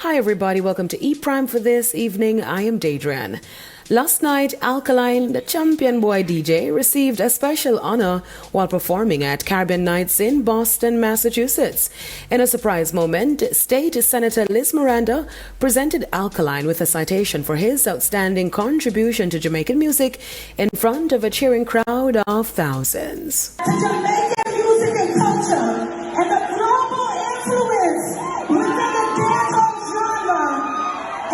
Hi everybody, welcome to E Prime for this evening. I am Daedran. Last night, Alkaline, the champion boy DJ, received a special honor while performing at Caribbean Nights in Boston, Massachusetts. In a surprise moment, State Senator Liz Miranda presented Alkaline with a citation for his outstanding contribution to Jamaican music in front of a cheering crowd of thousands. Jamaican music and culture and the global influence within the dancehall genre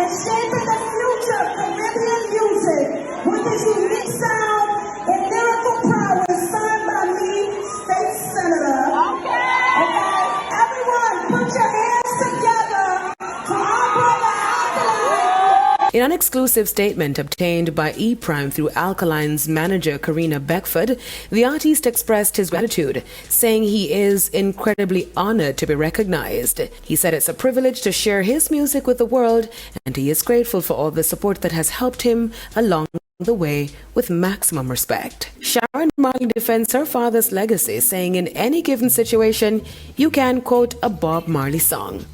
and shaping the future of Caribbean music with its unique sound and lyrical prowess signed by me, State Senator. Okay, everyone put your hands together for our brother Alkaline. In an exclusive statement obtained by E Prime through Alkaline's manager Karina Beckford, the artist expressed his gratitude, saying he is incredibly honored to be recognized. He said it's a privilege to share his music with the world, and he is grateful for all the support that has helped him along the way with maximum respect. Sharon Marley defends her father's legacy, saying in any given situation, you can quote a Bob Marley song.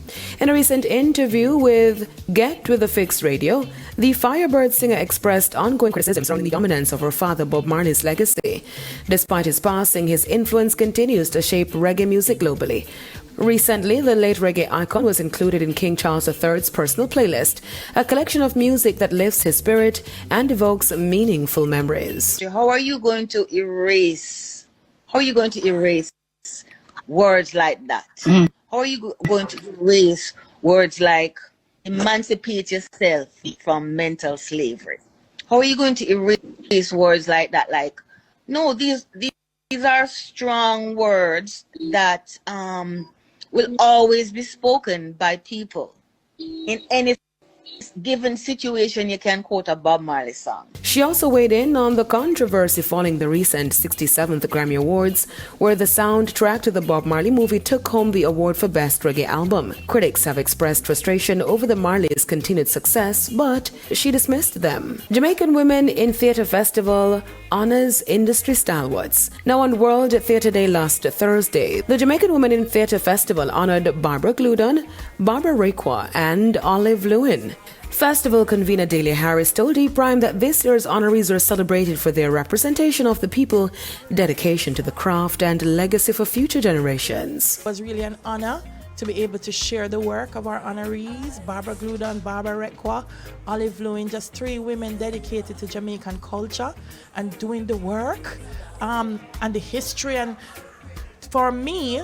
In a recent interview with Get With The Fix Radio, the Firebird singer expressed ongoing criticism surrounding the dominance of her father Bob Marley's legacy. Despite his passing, his influence continues to shape reggae music globally. Recently, the late reggae icon was included in King Charles III's personal playlist, a collection of music that lifts his spirit and evokes meaningful memories. How are you going to erase words like that? How are you going to erase words like emancipate yourself from mental slavery? How are you going to erase words like that? Like, no, these are strong words that will always be spoken by people. In any given situation, you can quote a Bob Marley song. She also weighed in on the controversy following the recent 67th Grammy Awards, where the soundtrack to the Bob Marley movie took home the award for Best Reggae Album. Critics have expressed frustration over the Marleys' continued success, but she dismissed them. Jamaican Women in Theatre Festival honors industry stalwarts. Now on World Theatre Day last Thursday, the Jamaican Women in Theatre Festival honored Barbara Gludon, Barbara Requa, and Olive Lewin. Festival convener Delia Harris told E Prime that this year's honorees are celebrated for their representation of the people, dedication to the craft, and legacy for future generations. It was really an honor to be able to share the work of our honorees, Barbara Gludon, Barbara Requa, Olive Lewin, just three women dedicated to Jamaican culture and doing the work and the history. And for me,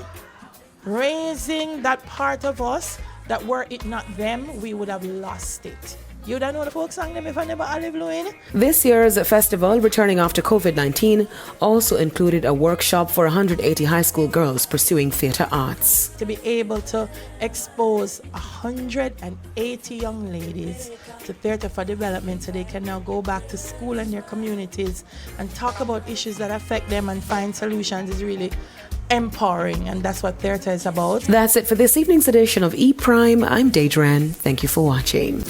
raising that part of us that were it not them, we would have lost it. You don't know the folk song them if I never Olive Lewin? This year's festival, returning after COVID-19, also included a workshop for 180 high school girls pursuing theatre arts. To be able to expose 180 young ladies to Theatre for Development so they can now go back to school and their communities and talk about issues that affect them and find solutions is really empowering, and that's what theatre is about. That's it for this evening's edition of E Prime. I'm Daedran. Thank you for watching.